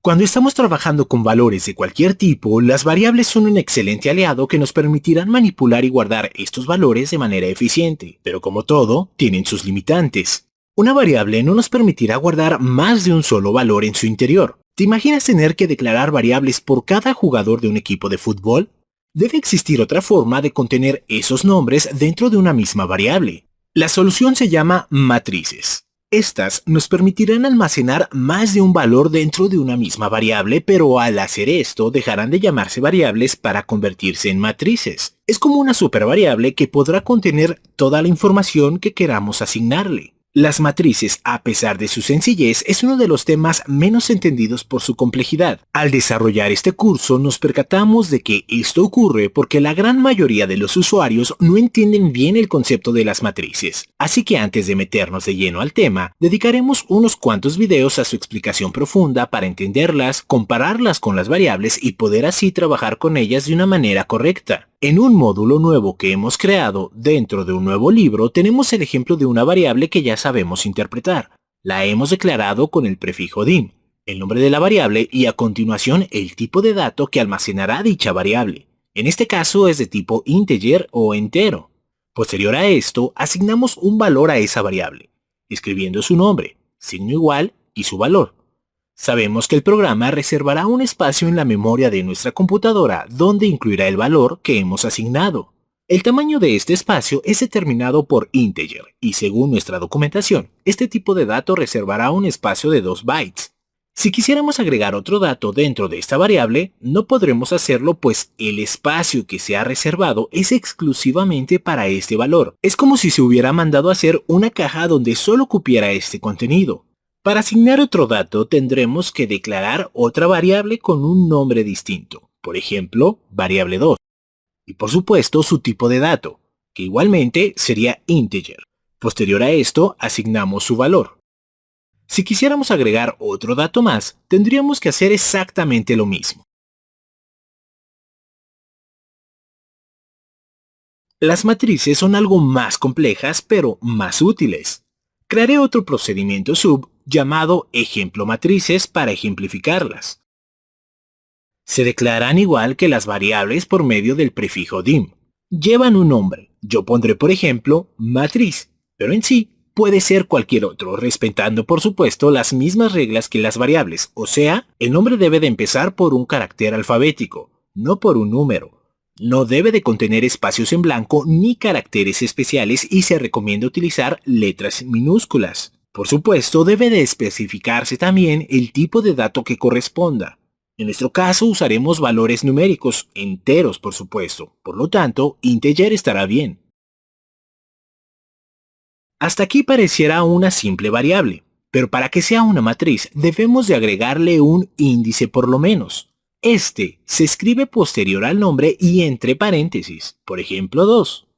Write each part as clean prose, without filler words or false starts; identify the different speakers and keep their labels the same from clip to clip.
Speaker 1: Cuando estamos trabajando con valores de cualquier tipo, las variables son un excelente aliado que nos permitirán manipular y guardar estos valores de manera eficiente, pero como todo, tienen sus limitantes. Una variable no nos permitirá guardar más de un solo valor en su interior. ¿Te imaginas tener que declarar variables por cada jugador de un equipo de fútbol? Debe existir otra forma de contener esos nombres dentro de una misma variable. La solución se llama matrices. Estas nos permitirán almacenar más de un valor dentro de una misma variable, pero al hacer esto dejarán de llamarse variables para convertirse en matrices. Es como una supervariable que podrá contener toda la información que queramos asignarle. Las matrices, a pesar de su sencillez, es uno de los temas menos entendidos por su complejidad. Al desarrollar este curso nos percatamos de que esto ocurre porque la gran mayoría de los usuarios no entienden bien el concepto de las matrices. Así que antes de meternos de lleno al tema, dedicaremos unos cuantos videos a su explicación profunda para entenderlas, compararlas con las variables y poder así trabajar con ellas de una manera correcta. En un módulo nuevo que hemos creado dentro de un nuevo libro tenemos el ejemplo de una variable que ya sabemos interpretar. La hemos declarado con el prefijo dim, el nombre de la variable y a continuación el tipo de dato que almacenará dicha variable. En este caso es de tipo integer o entero. Posterior a esto, asignamos un valor a esa variable, escribiendo su nombre, signo igual y su valor. Sabemos que el programa reservará un espacio en la memoria de nuestra computadora donde incluirá el valor que hemos asignado. El tamaño de este espacio es determinado por integer y según nuestra documentación, este tipo de dato reservará un espacio de 2 bytes. Si quisiéramos agregar otro dato dentro de esta variable, no podremos hacerlo pues el espacio que se ha reservado es exclusivamente para este valor. Es como si se hubiera mandado a hacer una caja donde solo cupiera este contenido. Para asignar otro dato tendremos que declarar otra variable con un nombre distinto, por ejemplo, variable 2, y por supuesto su tipo de dato, que igualmente sería integer. Posterior a esto, asignamos su valor. Si quisiéramos agregar otro dato más, tendríamos que hacer exactamente lo mismo. Las matrices son algo más complejas, pero más útiles. Crearé otro procedimiento sub llamado ejemplo matrices para ejemplificarlas. Se declaran igual que las variables por medio del prefijo dim. Llevan un nombre. Yo pondré por ejemplo matriz, pero en sí puede ser cualquier otro, respetando por supuesto las mismas reglas que las variables, o sea, el nombre debe de empezar por un carácter alfabético, no por un número. No debe de contener espacios en blanco ni caracteres especiales y se recomienda utilizar letras minúsculas. Por supuesto, debe de especificarse también el tipo de dato que corresponda. En nuestro caso usaremos valores numéricos, enteros por supuesto, por lo tanto, integer estará bien. Hasta aquí pareciera una simple variable, pero para que sea una matriz debemos de agregarle un índice por lo menos. Este se escribe posterior al nombre y entre paréntesis, por ejemplo 2.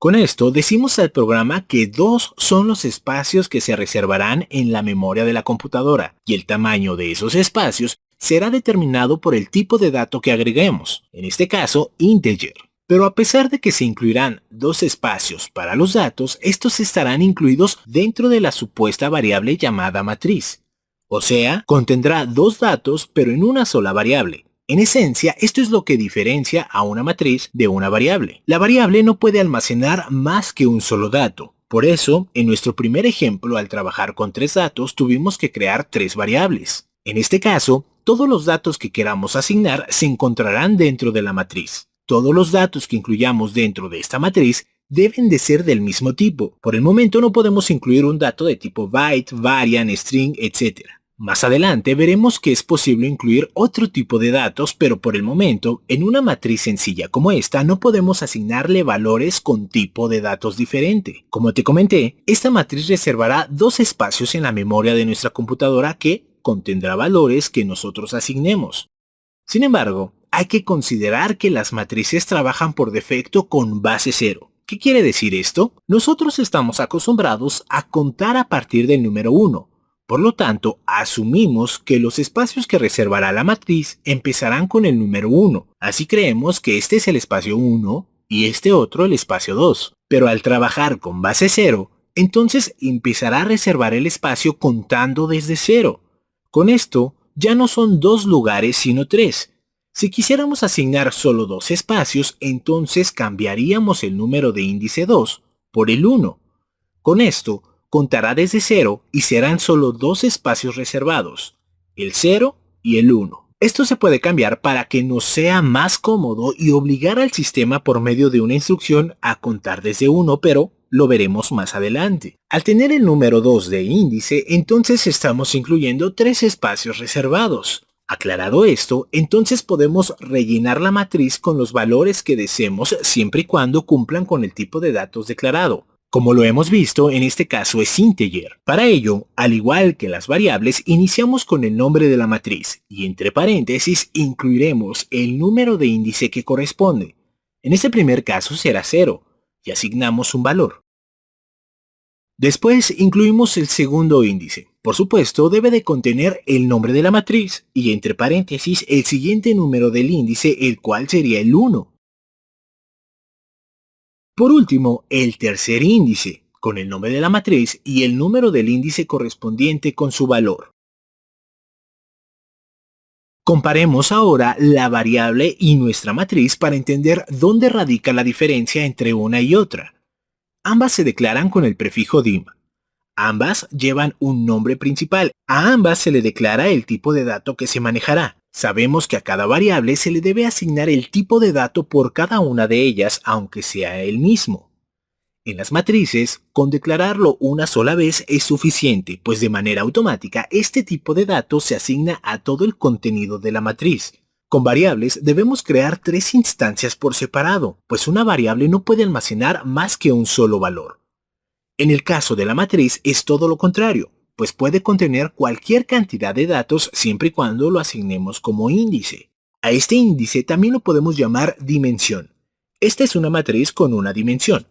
Speaker 1: Con esto decimos al programa que 2 son los espacios que se reservarán en la memoria de la computadora y el tamaño de esos espacios será determinado por el tipo de dato que agreguemos, en este caso integer. Pero a pesar de que se incluirán 2 espacios para los datos, estos estarán incluidos dentro de la supuesta variable llamada matriz. O sea, contendrá 2 datos pero en una sola variable. En esencia, esto es lo que diferencia a una matriz de una variable. La variable no puede almacenar más que un solo dato. Por eso, en nuestro primer ejemplo, al trabajar con 3 datos, tuvimos que crear 3 variables. En este caso, todos los datos que queramos asignar se encontrarán dentro de la matriz. Todos los datos que incluyamos dentro de esta matriz deben de ser del mismo tipo. Por el momento no podemos incluir un dato de tipo byte, variant, string, etc. Más adelante veremos que es posible incluir otro tipo de datos, pero por el momento, en una matriz sencilla como esta no podemos asignarle valores con tipo de datos diferente. Como te comenté, esta matriz reservará 2 espacios en la memoria de nuestra computadora que contendrá valores que nosotros asignemos. Sin embargo, hay que considerar que las matrices trabajan por defecto con base 0. ¿Qué quiere decir esto? Nosotros estamos acostumbrados a contar a partir del número 1. Por lo tanto, asumimos que los espacios que reservará la matriz empezarán con el número 1. Así creemos que este es el espacio 1 y este otro el espacio 2. Pero al trabajar con base 0, entonces empezará a reservar el espacio contando desde cero. Con esto, ya no son 2 lugares sino 3. Si quisiéramos asignar solo 2 espacios, entonces cambiaríamos el número de índice 2 por el 1. Con esto, contará desde 0 y serán solo 2 espacios reservados, el 0 y el 1. Esto se puede cambiar para que nos sea más cómodo y obligar al sistema por medio de una instrucción a contar desde 1, pero lo veremos más adelante. Al tener el número 2 de índice, entonces estamos incluyendo 3 espacios reservados. Aclarado esto, entonces podemos rellenar la matriz con los valores que deseemos siempre y cuando cumplan con el tipo de datos declarado. Como lo hemos visto, en este caso es integer. Para ello, al igual que las variables, iniciamos con el nombre de la matriz y entre paréntesis incluiremos el número de índice que corresponde. En este primer caso será 0 y asignamos un valor. Después incluimos el segundo índice. Por supuesto, debe de contener el nombre de la matriz y entre paréntesis el siguiente número del índice, el cual sería el 1. Por último, el tercer índice, con el nombre de la matriz y el número del índice correspondiente con su valor. Comparemos ahora la variable y nuestra matriz para entender dónde radica la diferencia entre una y otra. Ambas se declaran con el prefijo dim. Ambas llevan un nombre principal. A ambas se le declara el tipo de dato que se manejará. Sabemos que a cada variable se le debe asignar el tipo de dato por cada una de ellas, aunque sea el mismo. En las matrices, con declararlo una sola vez es suficiente, pues de manera automática este tipo de dato se asigna a todo el contenido de la matriz. Con variables debemos crear 3 instancias por separado, pues una variable no puede almacenar más que un solo valor. En el caso de la matriz es todo lo contrario, pues puede contener cualquier cantidad de datos siempre y cuando lo asignemos como índice. A este índice también lo podemos llamar dimensión. Esta es una matriz con una dimensión.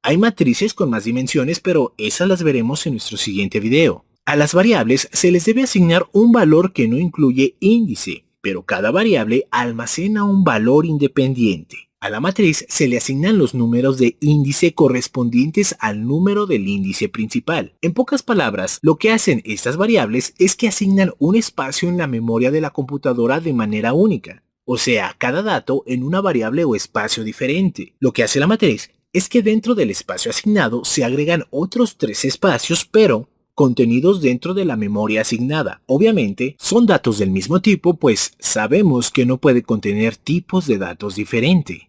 Speaker 1: Hay matrices con más dimensiones, pero esas las veremos en nuestro siguiente video. A las variables se les debe asignar un valor que no incluye índice, pero cada variable almacena un valor independiente. A la matriz se le asignan los números de índice correspondientes al número del índice principal. En pocas palabras, lo que hacen estas variables es que asignan un espacio en la memoria de la computadora de manera única, o sea, cada dato en una variable o espacio diferente. Lo que hace la matriz es que dentro del espacio asignado se agregan otros 3 espacios, pero contenidos dentro de la memoria asignada. Obviamente, son datos del mismo tipo, pues sabemos que no puede contener tipos de datos diferentes.